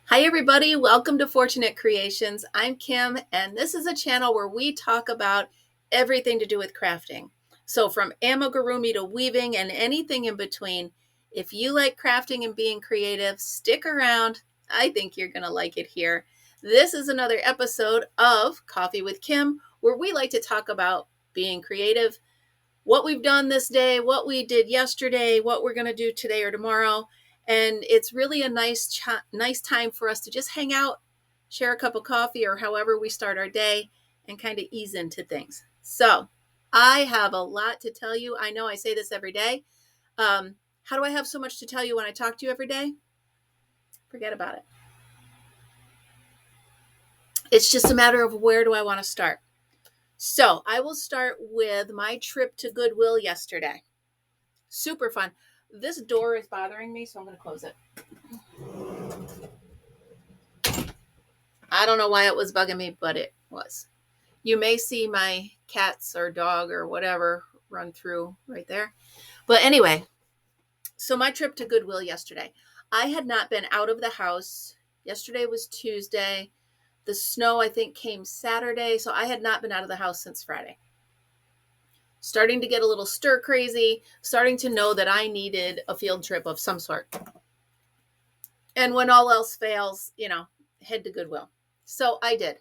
Hi, everybody. Welcome to Fortunate Creations. I'm Kim, and this is a channel where we talk about everything to do with crafting. So, from amigurumi to weaving and anything in between. If you like crafting and being creative, stick around. I think you're going to like it here. This is another episode of Coffee with Kim, where we like to talk about being creative, what we've done this day, what we did yesterday, what we're going to do today or tomorrow. And it's really a nice time for us to just hang out, share a cup of coffee or however we start our day and kind of ease into things. So, I have a lot to tell you. I know I say this every day. How do I have so much to tell you when I talk to you every day? Forget about it. It's just a matter of where do I want to start. So, I will start with my trip to Goodwill yesterday. Super fun. This door is bothering me, so I'm going to close it. I don't know why it was bugging me, but it was. You may see my cats or dog or whatever run through right there. But anyway, so my trip to Goodwill yesterday. I had not been out of the house. Yesterday was Tuesday. The snow, I think, came Saturday. So I had not been out of the house since Friday. Starting to get a little stir crazy, starting to know that I needed a field trip of some sort. And when all else fails, head to Goodwill. So I did.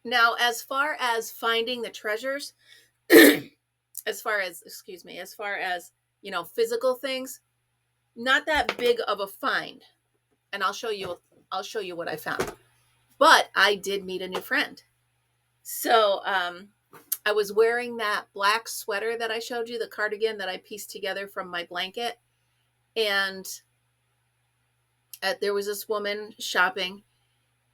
Now, as far as finding the treasures, as far as physical things, not that big of a find. And I'll show you what I found. But I did meet a new friend. So I was wearing that black sweater that I showed you, the cardigan that I pieced together from my blanket. And there was this woman shopping.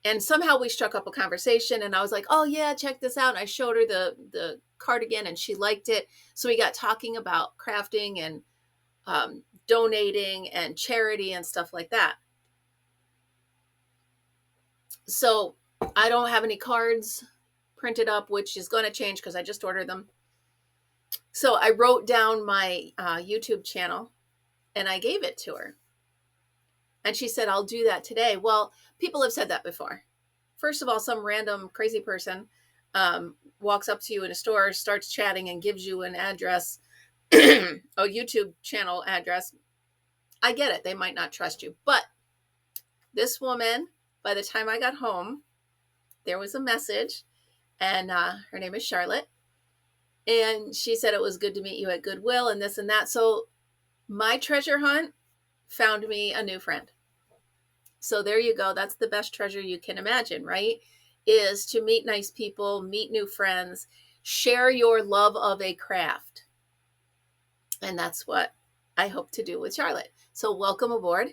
And somehow we struck up a conversation and I was like, oh yeah, check this out. And I showed her the cardigan and she liked it. So we got talking about crafting and donating and charity and stuff like that. So I don't have any cards printed up, which is going to change because I just ordered them. So I wrote down my YouTube channel and I gave it to her. And she said, I'll do that today. Well, people have said that before. First of all, some random crazy person walks up to you in a store, starts chatting, and gives you an address, a YouTube channel address. I get it. They might not trust you. But this woman, by the time I got home, there was a message, and her name is Charlotte. And she said it was good to meet you at Goodwill and this and that. So my treasure hunt found me a new friend. So there you go. That's the best treasure you can imagine, right? Is to meet nice people, meet new friends, share your love of a craft. And that's what I hope to do with Charlotte. So welcome aboard.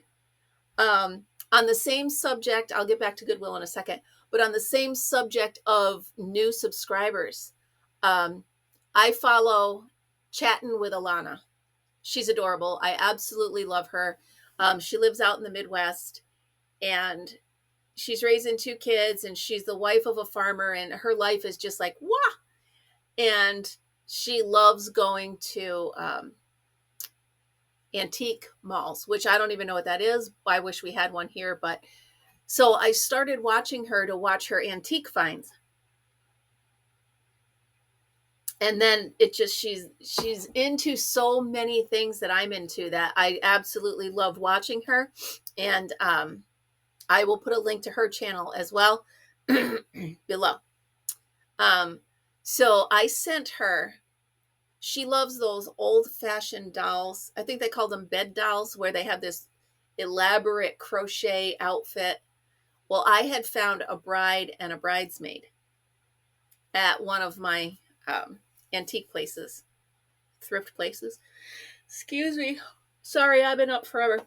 On the same subject, I'll get back to Goodwill in a second, but on the same subject of new subscribers, I follow Chatting with Alana. She's adorable. I absolutely love her. She lives out in the Midwest. And she's raising 2 kids and she's the wife of a farmer and her life is just like, wah. And she loves going to antique malls, which I don't even know what that is. I wish we had one here. But so I started watching her to watch her antique finds. And then she's into so many things that I'm into that I absolutely love watching her. And I will put a link to her channel as well below. So I sent her, she loves those old fashioned dolls. I think they call them bed dolls where they have this elaborate crochet outfit. Well, I had found a bride and a bridesmaid at one of my antique places, thrift places. Excuse me. Sorry, I've been up forever.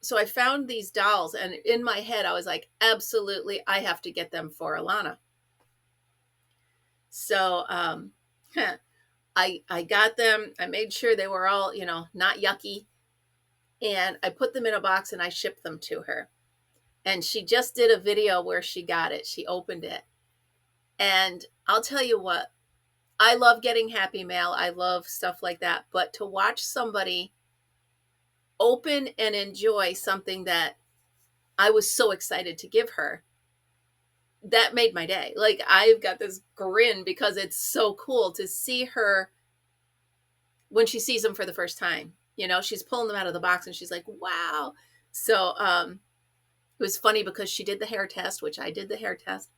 So I found these dolls and in my head I was like, absolutely, I have to get them for Alana. So I got them. I made sure they were all, not yucky. And I put them in a box and I shipped them to her. And she just did a video where she got it. She opened it. And I'll tell you what, I love getting happy mail. I love stuff like that. But to watch somebody open and enjoy something that I was so excited to give her. That made my day. Like, I've got this grin because it's so cool to see her when she sees them for the first time. You know, she's pulling them out of the box and she's like, wow. So it was funny because she did the hair test, which I did the hair test.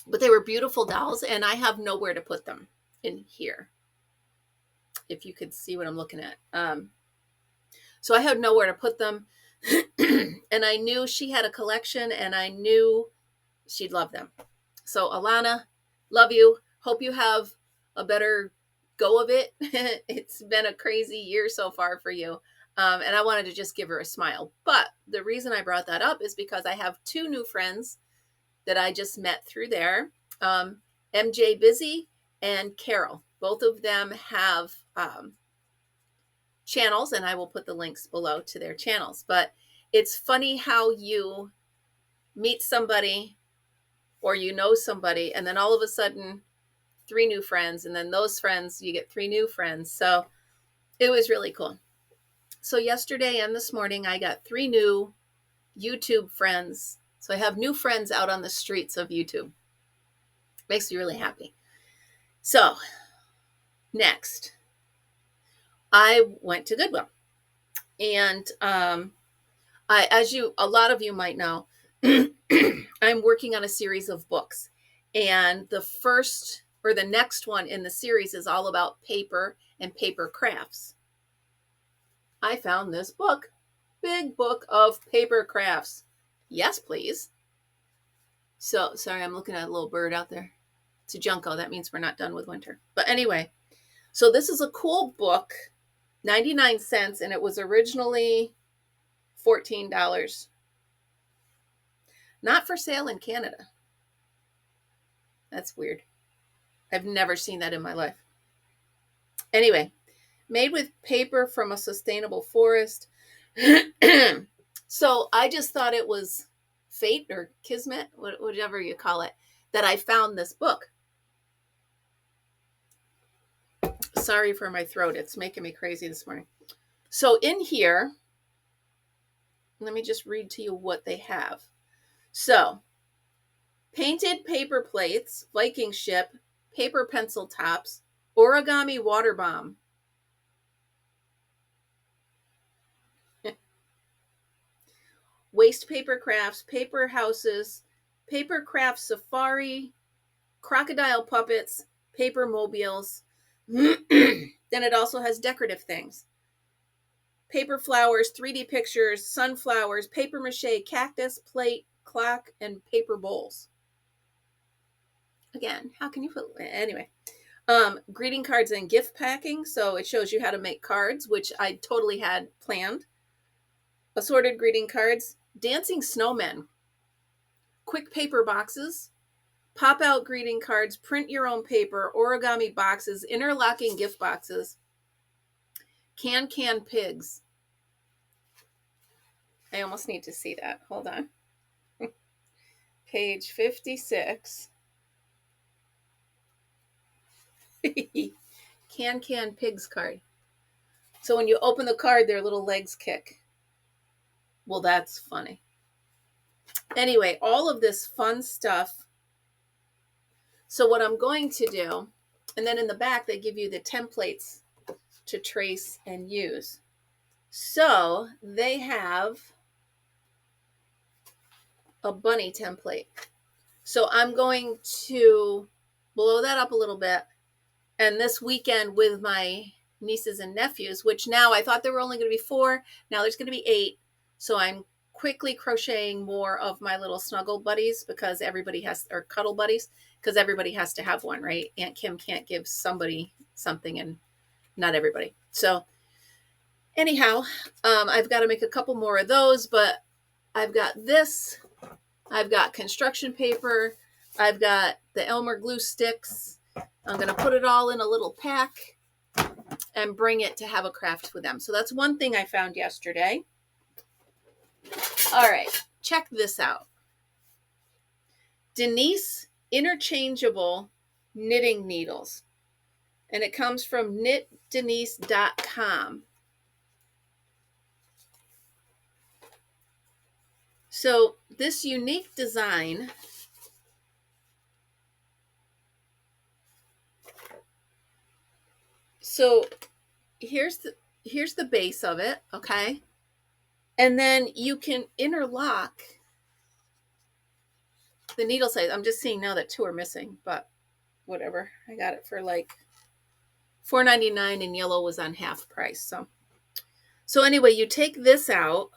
But they were beautiful dolls, and I have nowhere to put them in here. If you could see what I'm looking at. So I had nowhere to put them. And I knew she had a collection, and I knew she'd love them. So Alana, love you. Hope you have a better go of it. It's been a crazy year so far for you. And I wanted to just give her a smile. But the reason I brought that up is because I have 2 new friends that I just met through there. MJ Busy and Carol. Both of them have channels, and I will put the links below to their channels. But it's funny how you meet somebody or you know somebody, and then all of a sudden 3 new friends, and then those friends, you get 3 new friends. So it was really cool. So yesterday and this morning, I got 3 new YouTube friends. So I have new friends out on the streets of YouTube. Makes me really happy. So next, I went to Goodwill. And a lot of you might know, I'm working on a series of books. And the first or the next one in the series is all about paper and paper crafts. I found this book, Big Book of Paper Crafts. Yes, please. So, sorry, I'm looking at a little bird out there. It's a junco. That means we're not done with winter. But anyway, so this is a cool book, 99 cents, and it was originally $14. Not for sale in Canada. That's weird. I've never seen that in my life. Anyway, made with paper from a sustainable forest. So I just thought it was fate or kismet, whatever you call it, that I found this book. Sorry for my throat. It's making me crazy this morning. So in here, let me just read to you what they have. So, painted paper plates, Viking ship, paper pencil tops, origami water bomb. Waste paper crafts, paper houses, paper craft safari, crocodile puppets, paper mobiles. Then it also has decorative things. Paper flowers, 3D pictures, sunflowers, paper mache, cactus, plate, clock, and paper bowls. Again, how can you put... Anyway. Greeting cards and gift packing. So it shows you how to make cards, which I totally had planned. Assorted greeting cards. Dancing snowmen. Quick paper boxes. Pop-out greeting cards. Print your own paper. Origami boxes. Interlocking gift boxes. Can pigs. I almost need to see that. Hold on. Page 56. Can pigs card. So when you open the card, their little legs kick. Well, that's funny. Anyway, all of this fun stuff. So what I'm going to do, and then in the back, they give you the templates to trace and use. So they have a bunny template. So I'm going to blow that up a little bit. And this weekend with my nieces and nephews, which now I thought there were only going to be 4. Now there's going to be 8. So I'm quickly crocheting more of my little snuggle buddies because everybody has, or cuddle buddies, because everybody has to have one, right? Aunt Kim can't give somebody something and not everybody. So anyhow, I've got to make a couple more of those, but I've got this. I've got construction paper. I've got the Elmer glue sticks. I'm going to put it all in a little pack and bring it to have a craft with them. So that's one thing I found yesterday. All right, check this out. Denise interchangeable knitting needles. And it comes from knitdenise.com. So this unique design, so here's the base of it, okay? And then you can interlock the needle size. I'm just seeing now that 2 are missing, but whatever. I got it for like $4.99 and yellow was on half price. So anyway, you take this out.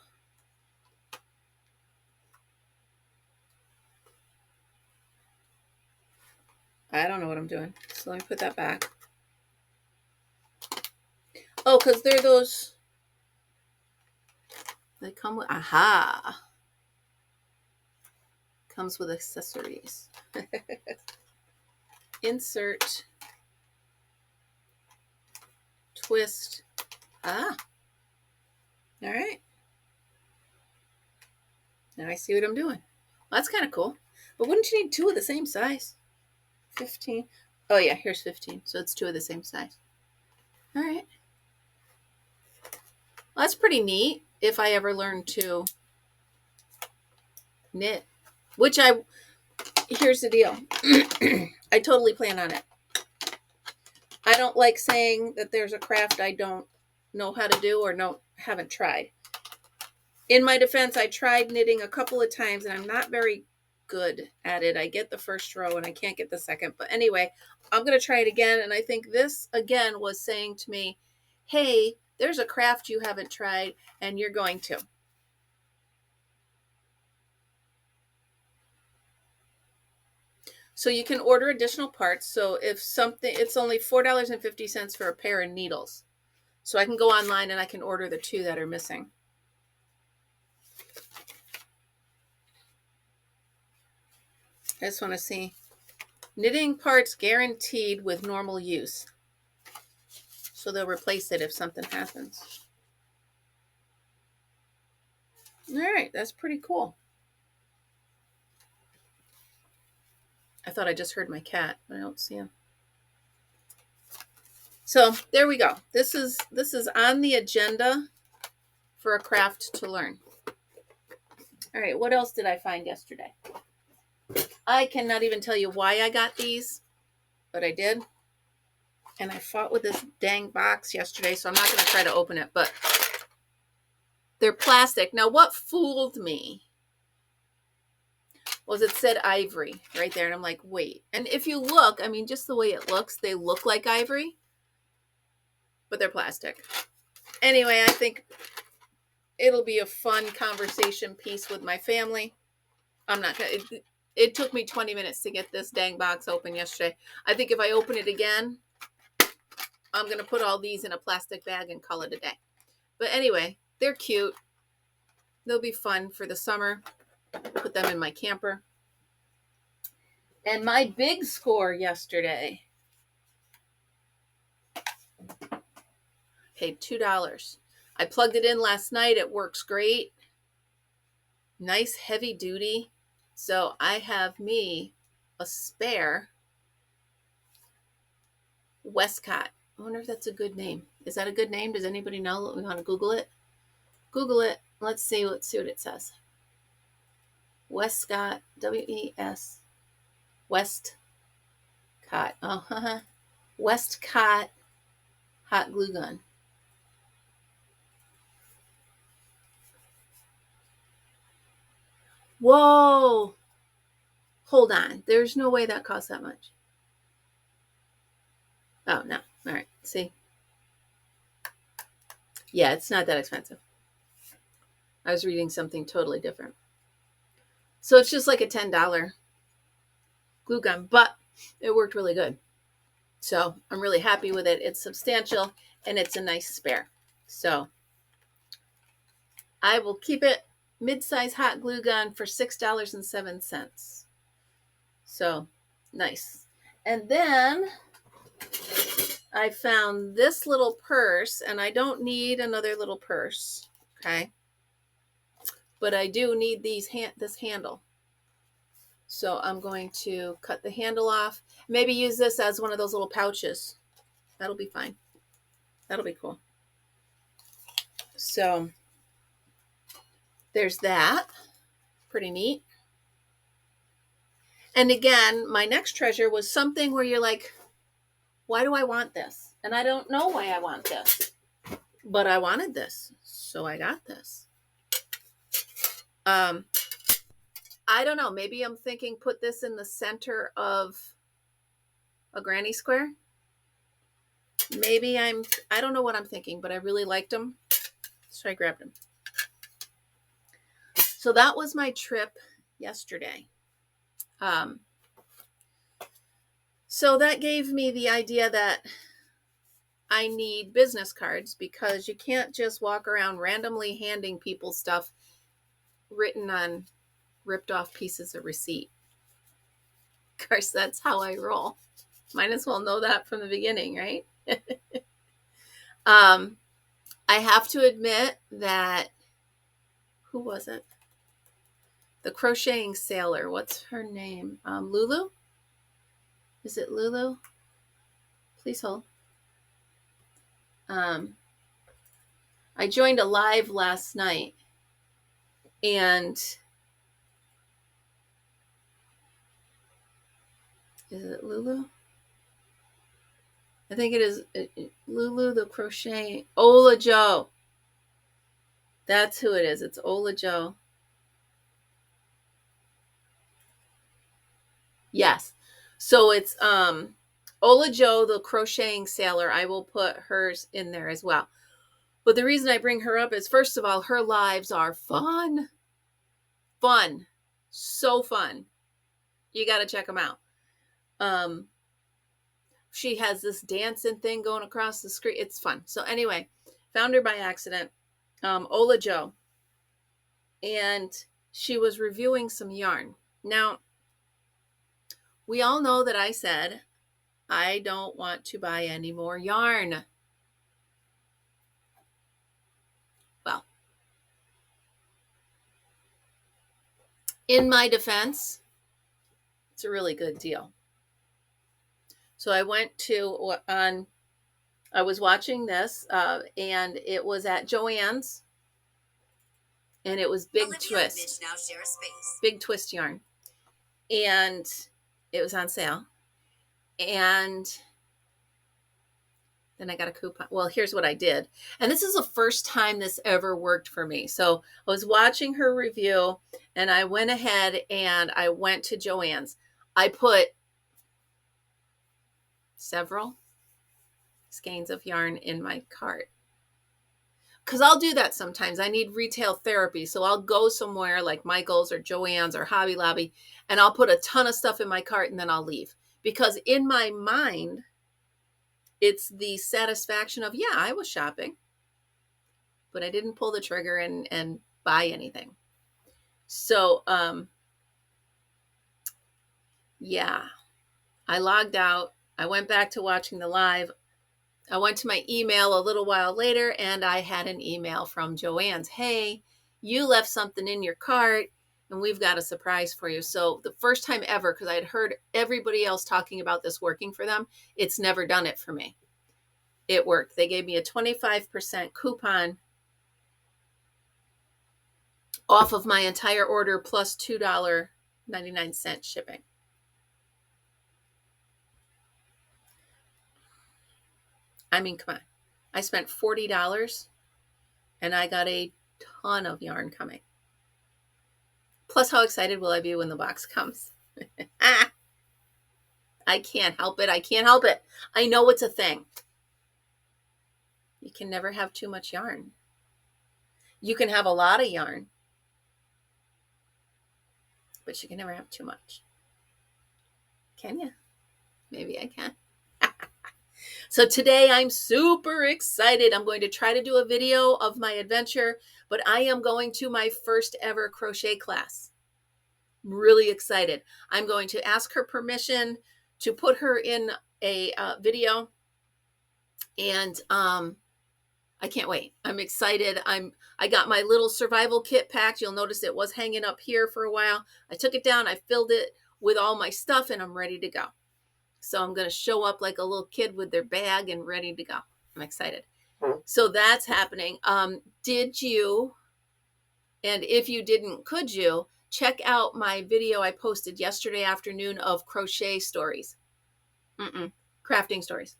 I don't know what I'm doing. So let me put that back. Oh, because they're those. They come with, aha. Comes with accessories. Insert. Twist. Ah. All right. Now I see what I'm doing. Well, that's kind of cool. But wouldn't you need 2 of the same size? 15. Oh, yeah, here's 15. So it's 2 of the same size. All right. Well, that's pretty neat if I ever learn to knit. Here's the deal. I totally plan on it. I don't like saying that there's a craft I don't know how to do or haven't tried. In my defense, I tried knitting a couple of times and I'm not very good at it. I get the first row and I can't get the second. But anyway, I'm going to try it again. And I think this, again, was saying to me, hey, there's a craft you haven't tried and you're going to. So you can order additional parts. So if it's only $4.50 for a pair of needles. So I can go online and I can order the 2 that are missing. I just want to see. Knitting parts guaranteed with normal use. So they'll replace it if something happens. All right, that's pretty cool. I thought I just heard my cat, but I don't see him. So there we go. This is on the agenda for a craft to learn. All right, what else did I find yesterday? I cannot even tell you why I got these, but I did. And I fought with this dang box yesterday, so I'm not going to try to open it, but they're plastic. Now, what fooled me was it said ivory right there, and I'm like, wait. And if you look, I mean, just the way it looks, they look like ivory, but they're plastic. Anyway, I think it'll be a fun conversation piece with my family. I'm not going to... It took me 20 minutes to get this dang box open yesterday. I think if I open it again, I'm going to put all these in a plastic bag and call it a day. But anyway, they're cute. They'll be fun for the summer. Put them in my camper. And my big score yesterday, paid $2. I plugged it in last night. It works great. Nice heavy duty. So I have me a spare Westcott. I wonder if that's a good name. Is that a good name? Does anybody know? We want to Google it. Google it. Let's see what it says. Westcott. W-E-S. Westcott. Oh, Westcott hot glue gun. Whoa. Hold on. There's no way that costs that much. Oh, no. All right. See? Yeah, it's not that expensive. I was reading something totally different. So it's just like a $10 glue gun, but it worked really good. So I'm really happy with it. It's substantial and it's a nice spare. So I will keep it mid-size hot glue gun for $6.07. So nice. And then I found this little purse, and I don't need another little purse, okay? But I do need this handle. So I'm going to cut the handle off. Maybe use this as one of those little pouches. That'll be fine. That'll be cool. So there's that. pretty neat. And again, my next treasure was something where you're like, why do I want this? And I don't know why I want this, but I wanted this, so I got this. I don't know. Maybe I'm thinking put this in the center of a granny square. Maybe I don't know what I'm thinking, but I really liked them, so I grabbed them. So that was my trip yesterday. So that gave me the idea that I need business cards, because you can't just walk around randomly handing people stuff written on ripped off pieces of receipt. Of course, that's how I roll. Might as well know that from the beginning, right? I have to admit that, who was it? The crocheting sailor. What's her name? Lulu? Is it Lulu? Please hold. I joined a live last night, and is it Lulu? I think it is Lulu the crochet. Ola Joe. That's who it is. It's Ola Joe. Yes. So it's Ola Joe the crocheting sailor. I will put hers in there as well. But the reason I bring her up is, first of all, her lives are fun. Fun. So fun. You got to check them out. She has this dancing thing going across the screen. It's fun. So anyway, found her by accident. Ola Joe. And she was reviewing some yarn. Now, we all know that I said, I don't want to buy any more yarn. Well, in my defense, it's a really good deal. So I went to, I was watching this, and it was at Joann's, and it was Big Twist. Now share a space. Big Twist yarn. And it was on sale. And then I got a coupon. Well, here's what I did. And this is the first time this ever worked for me. So I was watching her review, and I went ahead and I went to Joann's. I put several skeins of yarn in my cart, because I'll do that sometimes. I need retail therapy. So I'll go somewhere like Michael's or Joann's or Hobby Lobby, and I'll put a ton of stuff in my cart, and then I'll leave. Because in my mind, it's the satisfaction of, yeah, I was shopping, but I didn't pull the trigger and buy anything. So, yeah, I logged out. I went back to watching the live. I went to my email a little while later, and I had an email from Joann's. Hey, you left something in your cart, and we've got a surprise for you. So the first time ever, because I had heard everybody else talking about this working for them, it's never done it for me. It worked. They gave me a 25% coupon off of my entire order, plus $2.99 shipping. I mean, come on. I spent $40, and I got a ton of yarn coming. Plus, how excited will I be when the box comes? I can't help it. I can't help it. I know it's a thing. You can never have too much yarn. You can have a lot of yarn, but you can never have too much. Can you? Maybe I can. So today I'm super excited. I'm going to try to do a video of my adventure, but I am going to my first ever crochet class. I'm really excited. I'm going to ask her permission to put her in a video, and I can't wait. I'm excited. I got my little survival kit packed. You'll notice it was hanging up here for a while. I took it down. I filled it with all my stuff, and I'm ready to go. So I'm going to show up like a little kid with their bag and ready to go. I'm excited. So that's happening. Did you, and if you didn't, could you check out my video I posted yesterday afternoon of crochet stories. Crafting stories.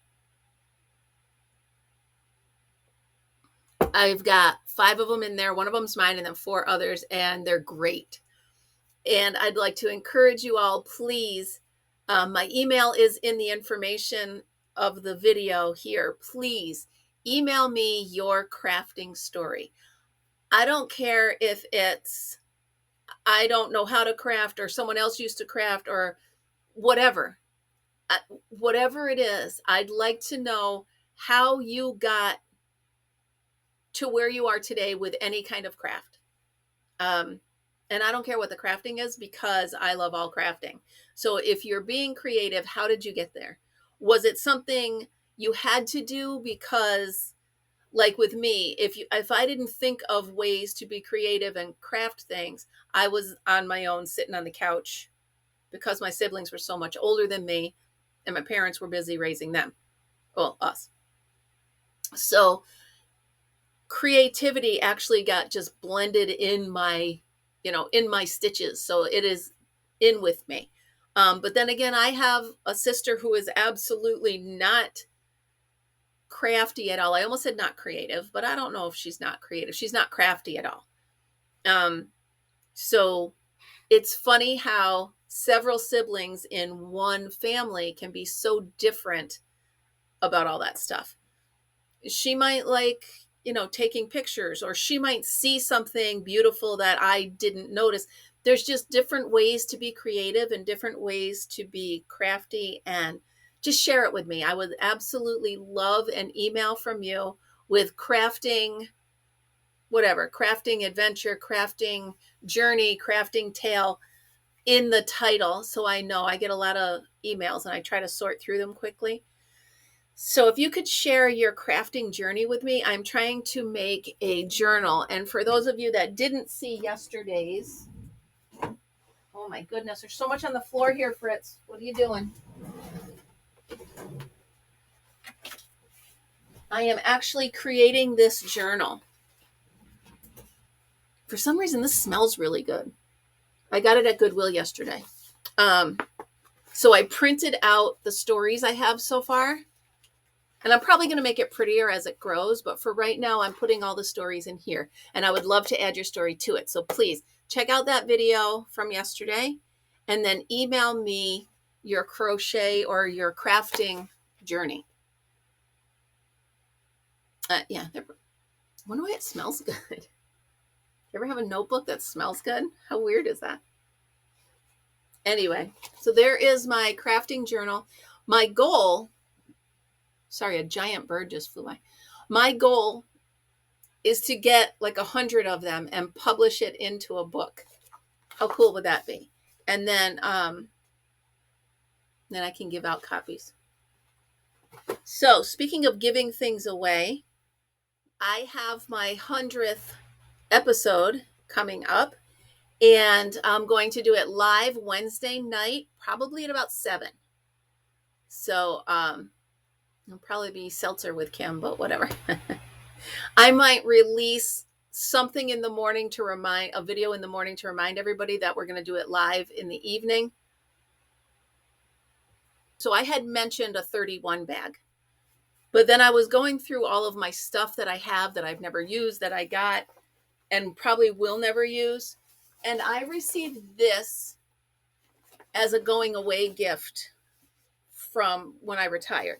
I've got 5 of them in there. One of them's mine and then 4 others, and they're great. And I'd like to encourage you all, please. My email is in the information of the video here. Please email me your crafting story. I don't care if it's, I don't know how to craft, or someone else used to craft, or whatever. Whatever it is, I'd like to know how you got to where you are today with any kind of craft. And I don't care what the crafting is, because I love all crafting. So if you're being creative, how did you get there? Was it something you had to do because, like with me, if I didn't think of ways to be creative and craft things, I was on my own sitting on the couch because my siblings were so much older than me and my parents were busy raising them. Well, us. So creativity actually got just blended in my, in my stitches. So it is in with me. But then again, I have a sister who is absolutely not crafty at all. I almost said not creative, but I don't know if she's not creative. She's not crafty at all. So it's funny how several siblings in one family can be so different about all that stuff. She might like, taking pictures, or she might see something beautiful that I didn't notice. There's just different ways to be creative and different ways to be crafty, and just share it with me. I would absolutely love an email from you with crafting, whatever, crafting adventure, crafting journey, crafting tale in the title. So I know I get a lot of emails and I try to sort through them quickly. So if you could share your crafting journey with me, I'm trying to make a journal. And for those of you that didn't see yesterday's, oh my goodness, there's so much on the floor here, Fritz. What are you doing? I am actually creating this journal. For some reason, this smells really good. I got it at Goodwill yesterday. So I printed out the stories I have so far. And I'm probably going to make it prettier as it grows. But for right now, I'm putting all the stories in here. And I would love to add your story to it. So please check out that video from yesterday. And then email me your crochet or your crafting journey. Yeah. I wonder why it smells good. You ever have a notebook that smells good? How weird is that? Anyway, so there is my crafting journal. My goal... Sorry, a giant bird just flew by. My goal is to get like 100 of them and publish it into a book. How cool would that be? And then I can give out copies. So speaking of giving things away, I have my 100th episode coming up, and I'm going to do it live Wednesday night, probably at about 7. So, it'll probably be seltzer with Kim, but whatever. I might release something in the morning to a video in the morning to remind everybody that we're going to do it live in the evening. So I had mentioned a 31 bag, but then I was going through all of my stuff that I have that I've never used, that I got and probably will never use. And I received this as a going away gift from when I retired.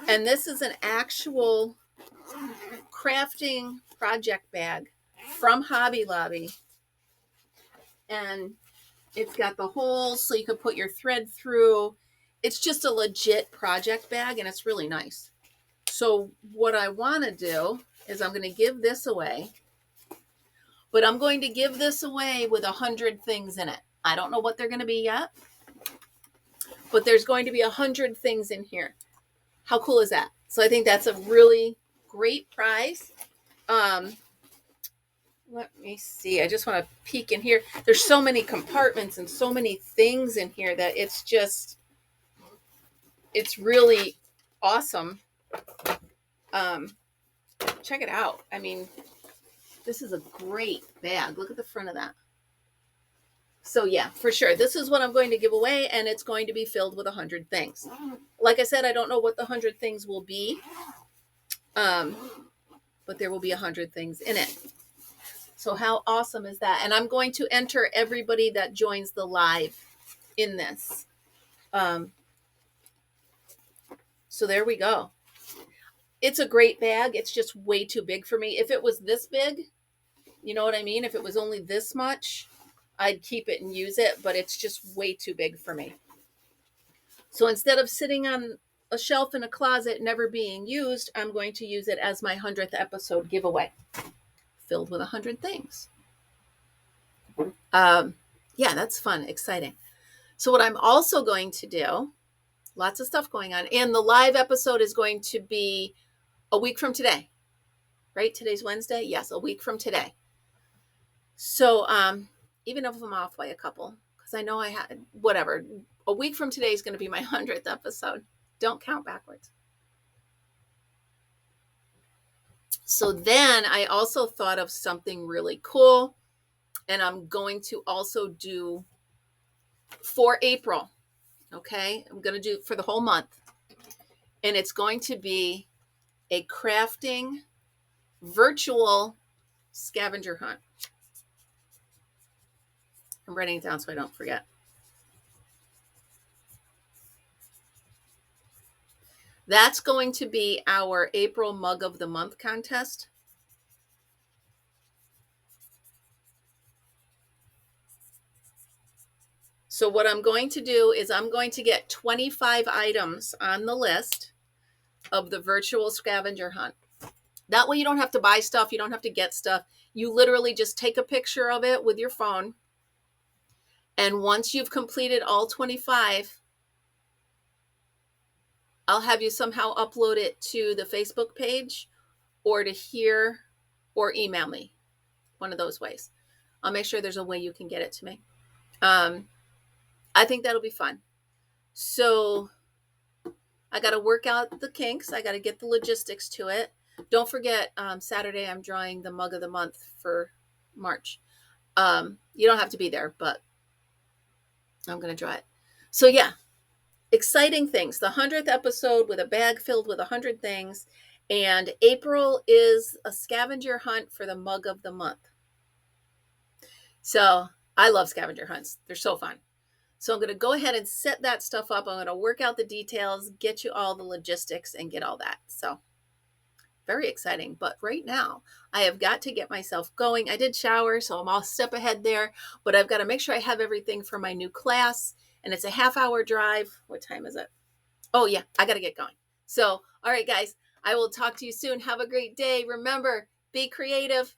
And this is an actual crafting project bag from Hobby Lobby. And it's got the holes so you can put your thread through. It's just a legit project bag, and it's really nice. So what I want to do is I'm going to give this away. But I'm going to give this away with 100 things in it. I don't know what they're going to be yet. But there's going to be 100 things in here. How cool is that? So I think that's a really great prize. Let me see. I just want to peek in here. There's so many compartments and so many things in here that it's really awesome. Check it out. I mean, this is a great bag. Look at the front of that. So yeah, for sure. This is what I'm going to give away, and it's going to be filled with 100 things. Like I said, I don't know what the 100 things will be, but there will be 100 things in it. So how awesome is that? And I'm going to enter everybody that joins the live in this. So there we go. It's a great bag. It's just way too big for me. If it was this big, you know what I mean? If it was only this much, I'd keep it and use it, but it's just way too big for me. So instead of sitting on a shelf in a closet never being used, I'm going to use it as my 100th episode giveaway, filled with 100 things. Yeah, that's fun, exciting. So what I'm also going to do, lots of stuff going on, and the live episode is going to be a week from today, right? Today's Wednesday. Yes, a week from today. So even if I'm off by a couple, because I know I had, whatever, a week from today is going to be my 100th episode. Don't count backwards. So then I also thought of something really cool, and I'm going to also do for April. Okay, I'm going to do for the whole month, and it's going to be a crafting virtual scavenger hunt. I'm writing it down so I don't forget. That's going to be our April Mug of the Month contest. So what I'm going to do is I'm going to get 25 items on the list of the virtual scavenger hunt. That way you don't have to buy stuff. You don't have to get stuff. You literally just take a picture of it with your phone. And once you've completed all 25, I'll have you somehow upload it to the Facebook page or to here or email me. One of those ways. I'll make sure there's a way you can get it to me. I think that'll be fun. So I got to work out the kinks. I got to get the logistics to it. Don't forget, Saturday I'm drawing the Mug of the Month for March. You don't have to be there, but I'm going to draw it. So yeah, exciting things. The 100th episode with a bag filled with 100 things. And April is a scavenger hunt for the Mug of the Month. So I love scavenger hunts. They're so fun. So I'm going to go ahead and set that stuff up. I'm going to work out the details, get you all the logistics, and get all that. So very exciting. But right now, I have got to get myself going. I did shower, so I'm all step ahead there. But I've got to make sure I have everything for my new class. And it's a half-hour drive. What time is it? Oh, yeah, I got to get going. So, all right, guys, I will talk to you soon. Have a great day. Remember, be creative.